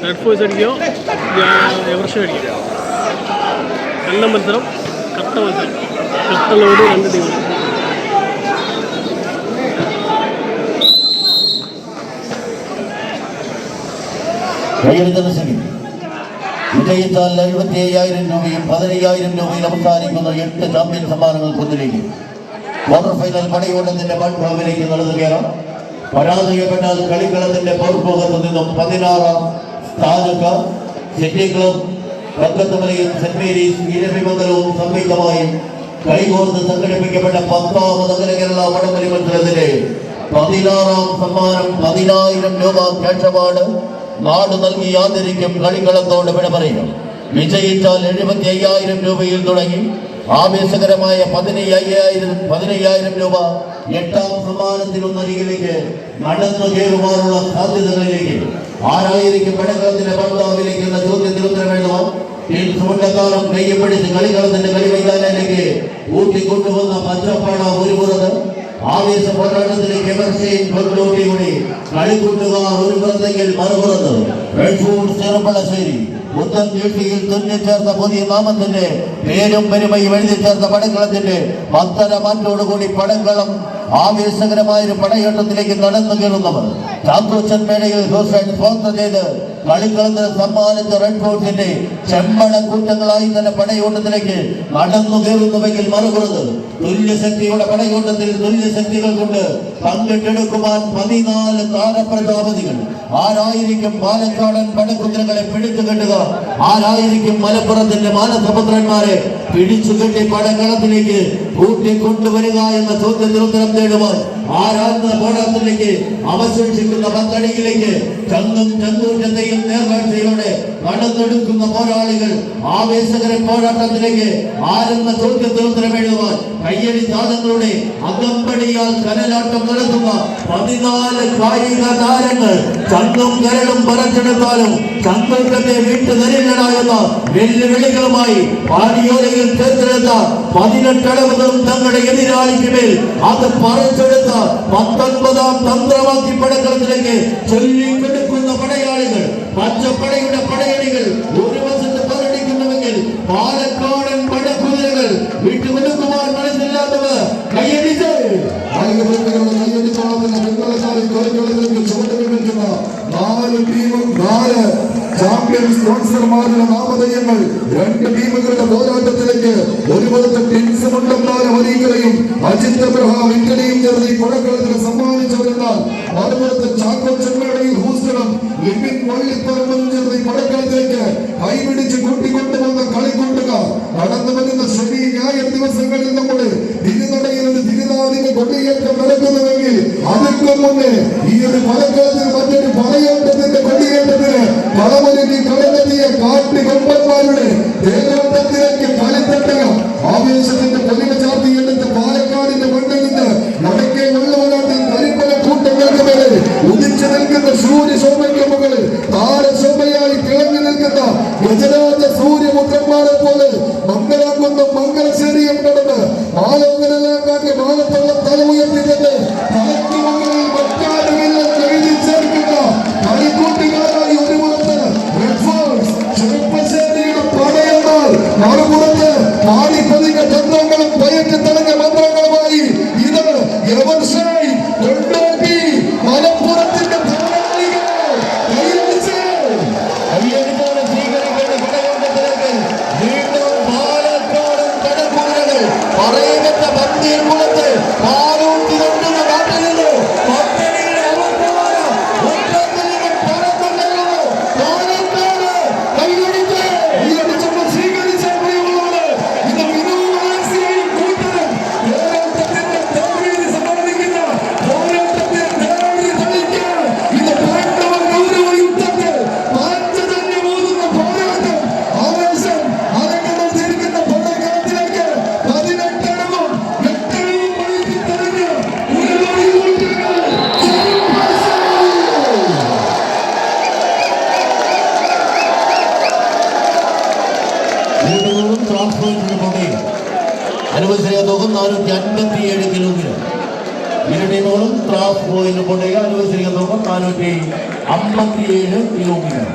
Red force അടിക്കോ എവർഷൻ അടിക്കോ? രണ്ടാം മത്സരം കട്ട മത്സരം, കട്ട ലോഡ് രണ്ട് ടീമുകൾ. വിജയിച്ചാൽ 75,000 രൂപയും 15,000 രൂപയിൽ അവസാനിക്കുന്ന 8 ചാമ്പ്യൻ സമ്മാനങ്ങൾ കൊന്നിലേക്ക് ക്വാർട്ടർ ഫൈനൽ പടയോട്ടത്തിന്റെ മൺഭാവിലേക്ക് നടത്തുകയാണ്. പരാജയപ്പെട്ടാൽ കളിക്കളത്തിന്റെ പോർമുഖത്തു നിന്നും 16ാം സ്ഥാനത്ത് സിറ്റി ക്ലബ് പക്കത്തുമലയും സെന്റ് മേരീസ് ഇരവിമംഗലവും സംയുക്തമായും കൈകോർത്ത് സംഘടിപ്പിക്കപ്പെട്ട 10ാമത് അഖില കേരള വടംവലി മത്സരത്തിന്റെ 16ാം സമ്മാനം 10,000 രൂപ ക്യാഷ് അവാർഡ് നാട് നൽകി ആദരിക്കും. കളിക്കളത്തോട് വിട പറയും. വിജയിച്ചാൽ 75,000 രൂപയിൽ തുടങ്ങി ആവേശകരമായ 15,000 രൂപ 8ാം സമ്മാനത്തിനൊന്നരികിലേക്ക് നടന്നു കയറുവാനുള്ള സാധ്യതകളിലേക്ക് ആരായിരിക്കും പടക്കളത്തിന്റെ ഭർത്താവിലേക്ക് എന്ന ചോദ്യത്തിന് ഉത്തരം എഴുതുവാൻ കാലം കയ്യെ പിടിച്ച് കളിക്കളത്തിന്റെ കളിമൈതാനിലേക്ക് ഊട്ടിക്കൊണ്ടുവന്ന പച്ചപ്പാട ഒരു പുറത്ത് ആവേശ പോരാട്ടത്തിലേക്ക് കൊണ്ടോട്ടിയൂടി കളിക്കൂട്ടുകാർ ഒരു പുറത്തെങ്കിൽ മറുപുറത്ത് ചെറുപ്പളശ്ശേരി പുത്തൻ കീഴ്ത്തിയിൽ തുന്നിച്ചേർത്ത പുതിയ നാമത്തിന്റെ പേരും പെരുമയും എഴുതി ചേർത്ത പടക്കളത്തിന്റെ 10 മാറ്റോടുകൂടി പടക്കളം ആവേശകരമായൊരു പടയോട്ടത്തിലേക്ക് നടന്നു കയറുന്നവർ ചാക്കോച്ചൻ മേടയിൽ സ്പോൺസർ ചെയ്ത് കളിക്കളത്തിന് സമ്മാനിച്ച റെഡ് ഫോഴ്സിന്റെ ചെമ്പട കൂട്ടങ്ങളായി തന്നെ പടയോട്ടത്തിലേക്ക് നടന്നു കയറുന്നുവെങ്കിൽ മറുപുറത്ത് തുല്യശക്തിയുടെ പടയോട്ടത്തിൽ തുല്യശക്തികൾ കൊണ്ട് പങ്കിട്ടെടുക്കുവാൻ 14 താരപ്രജാപതികൾ. ആരായിരിക്കും പാലക്കാടൻ പടക്കുതിരകളെ പിടിച്ചു കെട്ടുക? ആരായിരിക്കും മലപ്പുറത്തിന്റെ മാനസപുത്രന്മാരെ പിടിച്ചുകെട്ടി പടക്കളത്തിലേക്ക് കൂട്ടിക്കൊണ്ടുവരിക എന്ന ചോദ്യത്തിന് ഉത്തരം തേടുവാൻ ആരാധന പോരാട്ടത്തിലേക്ക് അവശേഷിക്കുന്ന 10 അടിയിലേക്ക് ചങ്ങും ചങ്ങൂറ്റത്തെയും നേർക്കാഴ്ചയോടെ കടന്നെടുക്കുന്ന പോരാളികൾ ആവേശകര പോരാട്ടത്തിലേക്ക് ആരെന്ന ചോദ്യത്തിന് ഉത്തരം എഴുതുവാൻ കയ്യടി താരങ്ങളുടെ അകമ്പടിയാൽ കനലാട്ടം നടത്തുന്ന 14 കായിക താരങ്ങൾ ചങ്ങും കരളും പറച്ചെടുത്താലും ചങ്ങൽക്കത്തെ വീട്ടുതരില്ലടായെന്ന വെല്ലുവിളികളുമായി പാടിയോലയിൽ ചേർത്തെടുത്ത 18 അടവുകളും തങ്ങളുടെ എതിരാളിക്ക് മേൽ അത് പറിച്ചെടുത്ത 19ാം തന്ത്രമാക്കി പടക്കളത്തിലേക്ക് ചൊല്ലിക്കെടുക്കുന്ന പടയാളികൾ പച്ചപ്പടയുടെ പടയണികൾ ഒരു വശത്ത് പരടിക്കുന്നുവെങ്കിൽ പാലക്കാടൻ പടക്കുതിരകൾ വിട്ടുകൊടുക്കുവാൻ മനസ്സില്ലാത്തവർ കൈയടിച്ച് ചാമ്പ്യൻ സ്പോൺസർമാരുടെ നാമധേയങ്ങൾ 2 ടീമുകളുടെ പോരാട്ടത്തിലേക്ക് ഒരു പുറത്ത് ടിൻസുമുണ്ടെന്നാലും ഒരിക്കലെയും അജിത് അബ്രഹാം ഇറ്റലിയും ചേർന്ന് ഈ പടക്കളത്തിന് സമ്മാനിച്ചവരെന്നാൽ മറുപുറത്ത് ചാക്കോച്ചന്മേടയിൽ ഹൂസ്റ്റണും ലിപിൻ വള്ളിപ്പറമ്പും ചേർന്ന് ഈ പടക്കളത്തിലേക്ക് കൈപിടിച്ച് കൂട്ടിക്കൊണ്ടുവന്ന കളിക്കൂട്ടുകാർ നടന്നു വരുന്ന ശനി ഞായർ ദിവസങ്ങളിൽ നമ്മുടെ തിരുനടയിൽ ഒരു തിരുനാളിന് കൊടിയേറ്റം നടക്കുന്നുവെങ്കിൽ അതിന് മുന്നേ ഈ ഒരു പടക്കളത്തിൽ മറ്റൊരു പടയോട്ടത്തിന്റെ കൊടിയേറ്റത്തിന് കളമൊരുക്കി കളമെത്തിയ കാട്ടുകൊമ്പന്മാരുടെ തേരോട്ടത്തിലേക്ക് കളിത്തട്ടുക ആവേശത്തിന്റെ പൊലിമ ചാർത്തിയെടുത്ത് പാലക്കാടിന്റെ മണ്ണിൽ നിന്ന് വടക്കേ വെള്ളവനാട്ടിൽ കരിപ്പല കൂട്ടങ്ങൾക്ക് മേലെ ഉദിച്ചു നിൽക്കുന്ന സൂര്യശോഭയ്ക്ക് മുകളിൽ താരശോഭയായി തിളങ്ങി നിൽക്കുന്ന ഗജരാജ സൂര്യപുത്രന്മാരെ പോലെ മംഗലാകുന്ന മംഗലശ്ശേരിയും കടന്ന് മാലോകനെല്ലാം കാട്ടി മാലത്തുള്ള തല ഉയർത്തിയിട്ട് തലയ്ക്ക് മുകളിൽ മറ്റാരുമില്ല എഴുതി ചേർക്കുന്ന കളിക്കൂട്ടുകാരായി ഒരു പുറത്ത് റെഡ് ഫോഴ്സ് ചെറുപ്പശ്ശേരിയുടെ പടയെന്നാൽ മറുപുറത്ത് പാടിപ്പതിഞ്ഞ ചന്ദ്രങ്ങളും പയറ്റി തെളിഞ്ഞ മന്ത്രങ്ങളുമായി ഇത് എവർഷായി കൊണ്ടോട്ടി മലപ്പുറത്തിന്റെ വീണ്ടും പാലക്കാടൻ പടക്കുതിരകൾ പറയുന്ന പന്തിയിൽ കുളത്ത് പാലൂട്ടി കൊണ്ടുന്ന നാട്ടിൽ നിന്ന് അനുവദിച്ച തുക 457 കിലോഗ്രാം. ഇരുടീമോളും ക്രാഫ് ബോയിന് കൊണ്ടുപോയി അനുവദിച്ചിരിക്കുന്ന തുക 457 കിലോഗ്രാം.